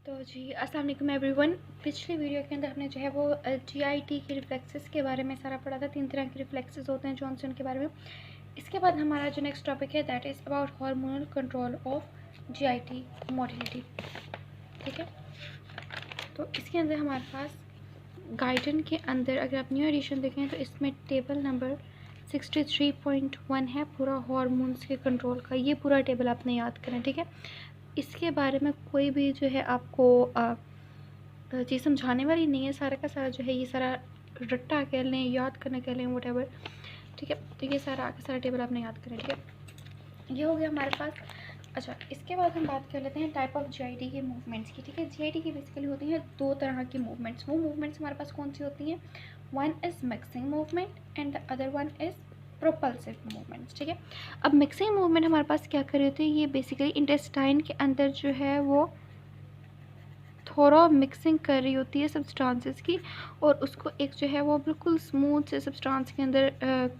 तो जी अस्सलाम वालेकुम एवरीवन। पिछली वीडियो के अंदर हमने जो है वो जीआईटी के रिफ्लेक्सेस के बारे में सारा पढ़ा था। 3 तरह के रिफ्लेक्सेस होते हैं जॉनसन के बारे में। इसके बाद हमारा जो नेक्स्ट टॉपिक है that is about hormonal control of GIT motility. ठीक है, तो इसके अंदर हमारे पास गाइडन के अंदर अगर आप न्यू एडिशन देखें तो इसमें टेबल नंबर 63.1 है पूरा हार्मोन्स के कंट्रोल का। ये पूरा टेबल आपने याद करें। ठीक है, इसके बारे में कोई भी जो है आपको चीज़ समझाने वाली नहीं है। सारा का सारा जो है ये सारा रट्टा कह लें, याद करना कह लें, वट। ठीक है, तो ये सारा टेबल आपने याद करें। ठीक है, ये हो गया हमारे पास। अच्छा, इसके बाद हम बात कर लेते हैं टाइप ऑफ जीआईटी के मूवमेंट्स की। ठीक है, जीआईटी की बेसिकली होती हैं 2 तरह की मूवमेंट्स। वो मूवमेंट्स हमारे पास कौन सी होती हैं? One is mixing movement and the other one is propulsive movements. ठीक है, अब मिक्सिंग मूवमेंट हमारे पास क्या कर रही होती है? ये बेसिकली इंटेस्टाइन के अंदर जो है वो थोड़ा मिक्सिंग कर रही होती है सब्सटेंसेस की, और उसको एक जो है वो बिल्कुल स्मूथ से सब्सटेंस के अंदर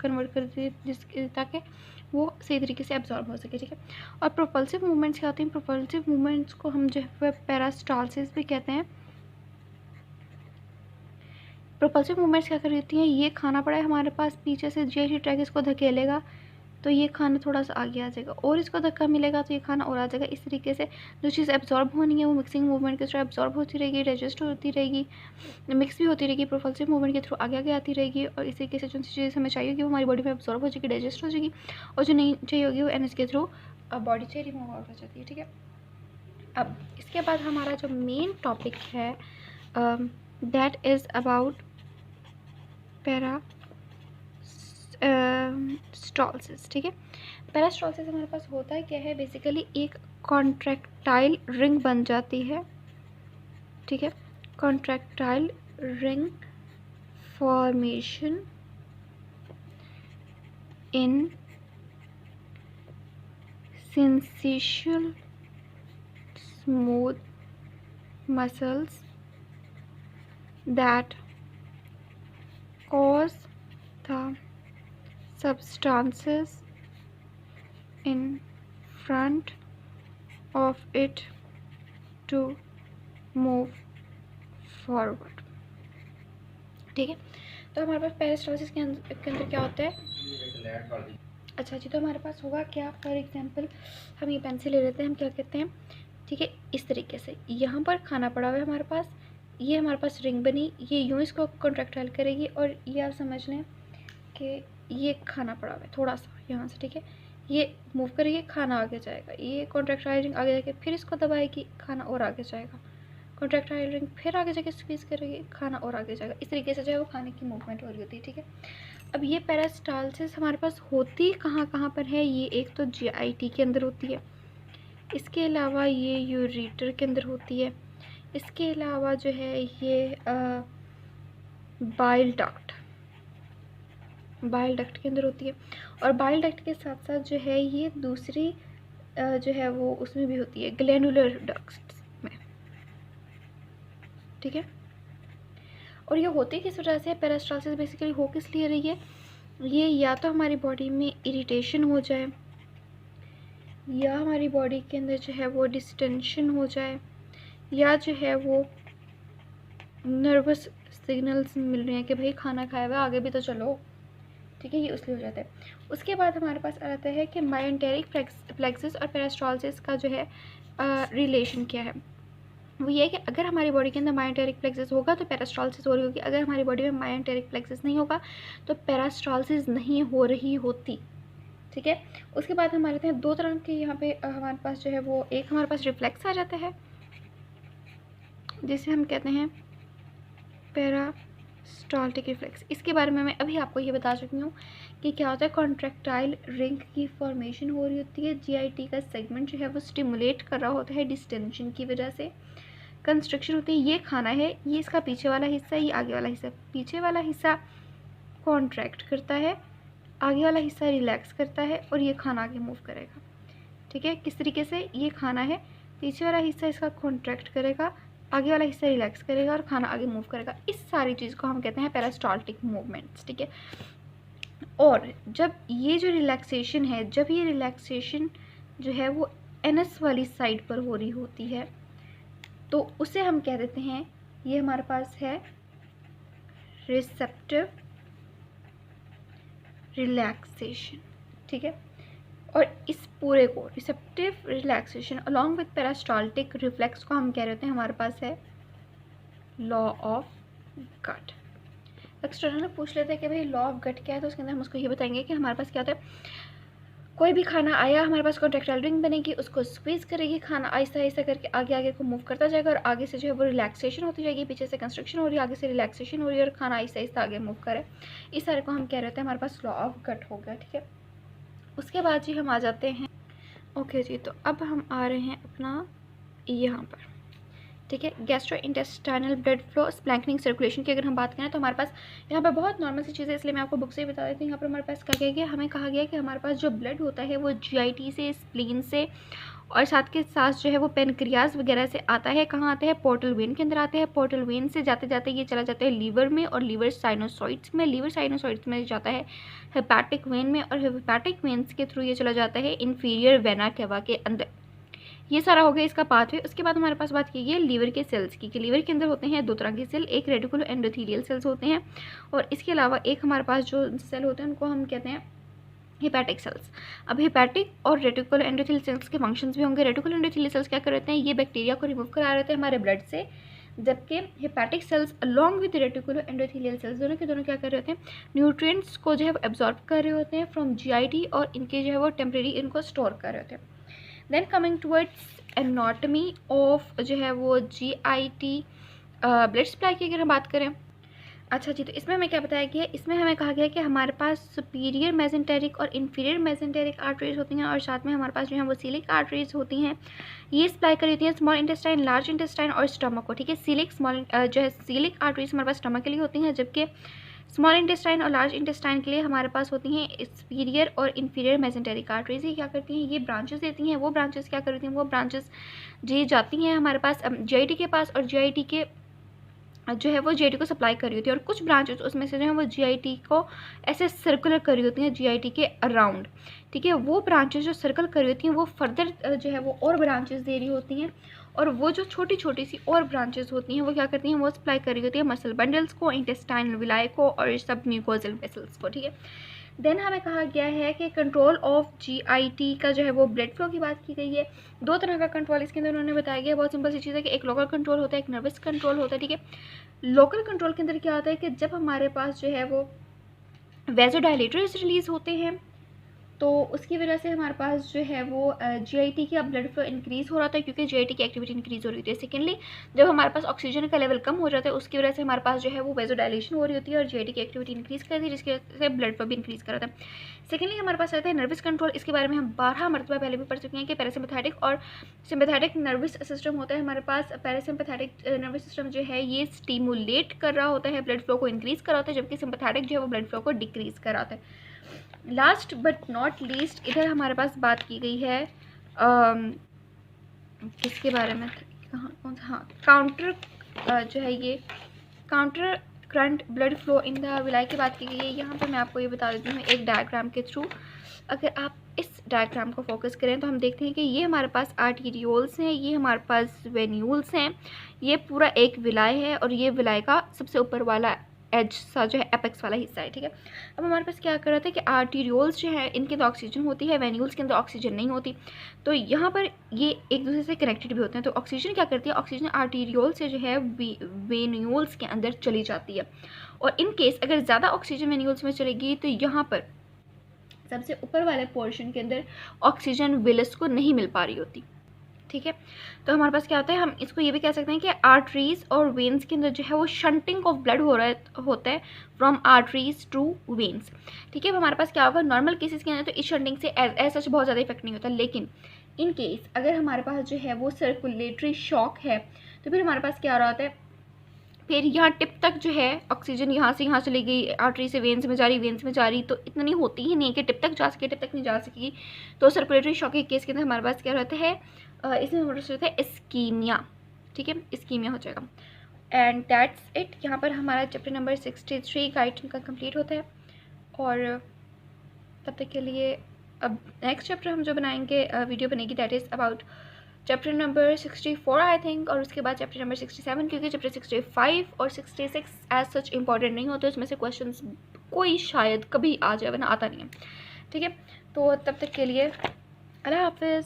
कन्वर्ट कर देती है, जिसके ताकि वो सही तरीके से एब्जॉर्ब हो सके। ठीक है, और प्रोपल्सिव मूवमेंट्स क्या होती हैं? प्रोपल्सिव मूवमेंट्स को हम जो है पेरास्टालसिस भी कहते हैं। प्रोपल्सिव मूवमेंट्स क्या कर रही होती हैं? ये खाना पड़ा है हमारे पास, पीछे से जीआईटी ट्रैक इसको धकेलेगा तो ये खाना थोड़ा सा आगे आ जाएगा, और इसको धक्का मिलेगा तो ये खाना और आ जाएगा। इस तरीके से जो चीज़ एब्जॉर्ब होनी है वो मिक्सिंग मूवमेंट के थ्रू एब्जॉर्ब होती रहेगी, डाइजेस्ट होती रहेगी, मिक्स भी होती रहेगी, प्रोपल्सिव मूवमेंट के थ्रू आगे आगे आती रहेगी। और इस तरीके से जो चीज़ हमें चाहिए होगी वो हमारी बॉडी में एब्जॉर्ब हो जाएगी, डाइजेस्ट हो जाएगी, और जो नहीं चाहिए होगी वो एनएस के थ्रू बॉडी से रिमूव आउट हो जाती है। ठीक है, अब इसके बाद हमारा जो मेन टॉपिक है दैट इज़ अबाउट पेरास्टालसिस। ठीक है, पेरास्टालसिस हमारे पास होता है क्या है? बेसिकली एक कॉन्ट्रैक्टाइल रिंग बन जाती है। ठीक है, contractile ring formation in syncytial smooth muscles that cause the substances in front of it to move forward। ठीक है, तो हमारे पास पेरिस्टालसिस के अंदर क्या होता है? अच्छा जी, तो हमारे पास होगा क्या? फॉर एग्जांपल हम ये पेंसिल ले लेते हैं, हम क्या कहते हैं? ठीक है, इस तरीके से यहाँ पर खाना पड़ा हुआ है हमारे पास, ये हमारे पास रिंग बनी, ये यूँ इसको कॉन्ट्रैक्टाइल करेगी, और ये आप समझ लें कि ये खाना पड़ा हुआ है थोड़ा सा यहाँ से। ठीक है, ये मूव करेगी, खाना आगे जाएगा, ये कॉन्ट्रैक्टाइल रिंग आगे जाके फिर इसको दबाएगी, खाना और आगे जाएगा, कॉन्ट्रैक्टाइल रिंग फिर आगे जाके स्क्वीज़ करेगी, खाना और आगे जाएगा। इस तरीके से जो है वो खाने की मूवमेंट हो रही होती है। ठीक है, अब ये पेरिस्टालसिस हमारे पास होती कहाँ कहाँ पर है? ये एक तो जीआईटी के अंदर होती है, इसके अलावा ये यूरेटर के अंदर होती है, इसके अलावा जो है ये बाइल डक्ट के अंदर होती है, और बाइल डक्ट के साथ साथ जो है ये दूसरी जो है वो उसमें भी होती है, ग्लैंडुलर डक्ट्स में। ठीक है, और ये होती किस वजह से? पेरिस्टालसिस बेसिकली हो किस लिए रही है? ये या तो हमारी बॉडी में इरिटेशन हो जाए, या हमारी बॉडी के अंदर जो है वो डिस्टेंशन हो जाए, या जो है वो नर्वस सिग्नल्स मिल रहे हैं कि भाई खाना खाया हुआ आगे भी तो चलो। ठीक है, ये उसलिए हो जाता है। उसके बाद हमारे पास आता है कि मायोटेरिक प्लेक्सस और पेरिस्टालसिस का जो है रिलेशन क्या है? वो ये है कि अगर हमारी बॉडी के अंदर मायोटेरिक प्लेक्सस होगा तो पेरिस्टालसिस हो रही होगी, अगर हमारी बॉडी में मायोटेरिक प्लेक्सस नहीं होगा तो पेरिस्टालसिस नहीं हो रही होती। ठीक है, उसके बाद हमारे आते हैं 2 तरह के यहाँ पे हमारे पास जो है वो, एक हमारे पास रिफ्लेक्स आ जाता है जिसे हम कहते हैं पेरिस्टाल्टिक रिफ्लेक्स। इसके बारे में मैं अभी आपको ये बता चुकी हूँ कि क्या होता है। कॉन्ट्रैक्टाइल रिंग की फॉर्मेशन हो रही होती है, जीआईटी का सेगमेंट जो है वो स्टिमुलेट कर रहा होता है डिस्टेंशन की वजह से, कंस्ट्रक्शन होती है। ये खाना है, ये इसका पीछे वाला हिस्सा, ये आगे वाला हिस्सा। पीछे वाला हिस्सा कॉन्ट्रैक्ट करता है, आगे वाला हिस्सा रिलैक्स करता है, और ये खाना आगे मूव करेगा। ठीक है, किस तरीके से? ये खाना है, पीछे वाला हिस्सा इसका कॉन्ट्रैक्ट करेगा, आगे वाला हिस्सा रिलैक्स करेगा, और खाना आगे मूव करेगा। इस सारी चीज़ को हम कहते हैं पेरिस्टाल्टिक मूवमेंट्स। ठीक है, और जब ये जो रिलैक्सेशन है, जब ये रिलैक्सेशन जो है वो एनएस वाली साइड पर हो रही होती है, तो उसे हम कह देते हैं, ये हमारे पास है रिसेप्टिव रिलैक्सेशन, ठीक है। और इस पूरे को receptive relaxation along with peristaltic reflex को हम कह रहे हैं हमारे पास है लॉ ऑफ गट। एक्सटर्नल पूछ लेते हैं कि भाई लॉ ऑफ गट क्या है, तो उसके अंदर हम उसको ये बताएंगे कि हमारे पास क्या होता है, कोई भी खाना आया हमारे पास कॉन्ट्रैक्टाइल रिंग बनेगी, उसको स्क्वीज करेगी, खाना आहिस्ता आहिस्ता करके आगे आगे को मूव करता जाएगा और आगे से जो है वो रिलैक्सेशन होती जाएगी, पीछे से कंस्ट्रक्शन हो रही है, आगे से रिलैक्सेशन हो रही है और खाना आहिस्ता आहिस्ता आगे मूव करे। इस सारे को हम कह रहे थे हमारे पास लॉ ऑफ गट हो गया, ठीक है। उसके बाद जी हम आ जाते हैं, ओके जी, तो अब हम आ रहे हैं अपना यहाँ पर, ठीक है, gastrointestinal blood flow splanchnic circulation की अगर हम बात करें तो हमारे पास यहाँ पर बहुत नॉर्मल सी चीज़ें, इसलिए मैं आपको बुक से ही बता देती हूँ। यहाँ पर हमारे पास क्या गया, हमें कहा गया कि हमारे पास जो ब्लड होता है वो GIT से, स्प्लीन से और साथ के साथ जो है वो पेनक्रियाज वगैरह से आता है। कहाँ आता है, पोर्टल वेन के अंदर आते हैं। पोर्टल वेन से जाते जाते ये चला जाता है लीवर में और लीवर साइनोसॉइड्स में, लीवर साइनोसॉइड्स में जाता है हेपेटिक वेन में और हेपेटिक वेन्स के थ्रू ये चला जाता है इंफीरियर वेना केवा के अंदर। ये सारा हो गया इसका पाथवे। उसके बाद हमारे पास बात की गई है लीवर के सेल्स की, कि लीवर के अंदर होते हैं 2 तरह के सेल, एक रेटिकुलो एंडोथेलियल सेल्स होते हैं और इसके अलावा एक हमारे पास जो सेल होते हैं उनको हम कहते हैं हेपेटिक सेल्स। अब हेपेटिक और रेटिकुलो एंडोथेलियल सेल्स के फंक्शंस भी होंगे। रेटिकुलो एंडोथेलियल सेल्स क्या कर रहे हैं, ये बैक्टीरिया को रिमूव करा रहे थे हमारे ब्लड से, जबकि hepatic sales along with reticulo endothelial cells दोनों के दोनों क्या कर रहे होते हैं, न्यूट्रिएंट्स को जो है एब्जॉर्ब कर रहे होते हैं फ्रॉम GIT और इनके जो है वो टेम्परेरी इनको स्टोर कर रहे होते हैं। Then coming towards anatomy of जो है वो GIT ब्लड सप्लाई की अगर हम बात करें, अच्छा जी, तो इसमें हमें क्या बताया गया है, इसमें हमें कहा गया कि हमारे पास सुपीरियर मेसेंटेरिक और इंफीरियर मेसेंटेरिक आर्टरीज होती हैं और साथ में हमारे पास जो है वो सीलिक आर्टरीज होती हैं। ये सप्लाई कर होती हैं स्मॉल इंटेस्टाइन, लार्ज इंटेस्टाइन और स्टमक को, ठीक है। जो है सीलिक आर्टरीज हमारे पास स्टमक के लिए होती हैं, जबकि स्मॉल इंटेस्टाइन और लार्ज इंटेस्टाइन के लिए हमारे पास होती हैं सुपीरियर और इंफीरियर मेसेंटेरिक आर्टरीज। ये क्या करती हैं, ये ब्रांचेस देती हैं। वो ब्रांचेस क्या करती हैं, वो ब्रांचेस जी जाती हैं हमारे पास GIT के पास और GIT के जो है वो GIT को सप्लाई कर रही होती है और कुछ ब्रांचेस उसमें से जो है वो GIT को ऐसे सर्कुलर कर रही होती हैं GIT के अराउंड, ठीक है। वो ब्रांचेस जो सर्कल कर रही होती हैं वो फर्दर जो है वो और ब्रांचेस दे रही होती हैं और वो जो छोटी छोटी सी और ब्रांचेस होती हैं वो क्या करती हैं, वो सप्लाई कर रही होती है मसल बंडल्स को, इंटेस्टाइनल विलाई को और सब म्यूकोजल वेसल्स को, ठीक है। देन हमें कहा गया है कि कंट्रोल ऑफ GIT का जो है वो ब्लड फ्लो की बात की गई है। 2 तरह का कंट्रोल इसके अंदर उन्होंने बताया गया है। बहुत सिंपल सी चीज़ है कि एक लोकल कंट्रोल होता है, एक नर्वस कंट्रोल होता है, ठीक है। लोकल कंट्रोल के अंदर क्या होता है कि जब हमारे पास जो है वो वेजोडाइलेटर्स रिलीज होते हैं तो उसकी वजह से हमारे पास जो है वो GIT का ब्लड फ्लो इंक्रीज़ हो रहा था, क्योंकि GIT की एक्टिविटी इंक्रीज़ हो रही थी। सेकेंडली, जब हमारे पास ऑक्सीजन का लेवल कम हो जाता है उसकी वजह से हमारे पास जो है वो वेजोडाइलेशन हो रही होती है और GIT की एक्टिविटी इंक्रीज़ करती है, जिसकी वजह से ब्लड फ्लो भी इंक्रीज़ कर रहा था। सेकेंडली हमारे पास रहता है नर्वस कंट्रोल। इसके बारे में हम 12 मरतबा पहले भी पढ़ चुके हैं कि पैरासिम्पैथेटिक और सिम्पैथेटिक नर्वस सिस्टम होता है हमारे पास। पैरासिम्पैथेटिक नर्वस सिस्टम जो है ये स्टिमुलेट कर रहा होता है, ब्लड फ्लो को इंक्रीज़ कर रहा होता है, जबकि सिम्पैथेटिक जो है वो ब्लड फ्लो को डिक्रीज़ कर रहा होता है। लास्ट बट नॉट लीस्ट इधर हमारे पास बात की गई है किसके बारे में, कहाँ, हाँ, काउंटर जो है ये counter current blood flow in the villi की बात की गई है। यहाँ पर मैं आपको ये बता देती हूँ एक डायग्राम के थ्रू। अगर आप इस डायग्राम को फोकस करें तो हम देखते हैं कि ये हमारे पास आर्टीरियोल्स हैं, ये हमारे पास वेन्यूल्स हैं, ये पूरा एक विलाई है और ये विलाई का सबसे ऊपर वाला एज सा जो है एपेक्स वाला हिस्सा है, ठीक है। अब हमारे पास क्या कर रहा था कि आर्टीरियोल्स जो है इनके अंदर ऑक्सीजन होती है, वेन्यूल्स के अंदर ऑक्सीजन नहीं होती, तो यहाँ पर ये एक दूसरे से कनेक्टेड भी होते हैं। तो ऑक्सीजन क्या करती है, ऑक्सीजन आर्टीरियोल से जो है वेन्यूल्स के अंदर चली जाती है और इन केस अगर ज़्यादा ऑक्सीजन वेन्यूल्स में चलेगी तो यहाँ पर सबसे ऊपर वाले पोर्शन के अंदर ऑक्सीजन विलस को नहीं मिल पा रही होती, ठीक है। तो हमारे पास क्या होता है, हम इसको ये भी कह सकते हैं कि आर्टरीज और वेन्स के अंदर जो है वो शंटिंग ऑफ ब्लड होता है फ्रॉम आर्टरीज टू वेन्स, ठीक है। हमारे पास क्या होगा, नॉर्मल केसेस के अंदर तो इस शंटिंग से एज सच बहुत ज़्यादा इफेक्ट नहीं होता, लेकिन इन केस अगर हमारे पास जो है वो सर्कुलेटरी शॉक है तो फिर हमारे पास क्या हो रहा होता है, फिर यहाँ टिप तक जो है ऑक्सीजन यहाँ से यहाँ चली गई, आर्टरी से वेन्स में जा रही, वेन्स में जा रही, तो इतनी होती ही नहीं कि टिप तक जा सके, टिप तक नहीं जा सकेगी। तो सर्कुलेटरी शॉक के केस के अंदर हमारे पास क्या रहता है, इसमें हमारे पास रहता है इस्कीमिया, ठीक है, इस्कीमिया हो जाएगा। And that's it. यहाँ पर हमारा चैप्टर नंबर 63 गाइड का कंप्लीट होता है और तब तक के लिए अब नेक्स्ट चैप्टर हम जो बनाएंगे वीडियो बनेगी that is about chapter number 64 I think, और उसके बाद चैप्टर नंबर 67, क्योंकि चैप्टर 65 और 66 एज सच इंपॉर्टेंट नहीं होते, उसमें से क्वेश्चंस कोई शायद कभी आ जाए, वरना आता नहीं है। ठीक है, तो तब तक के लिए अल्लाह हाफिज़।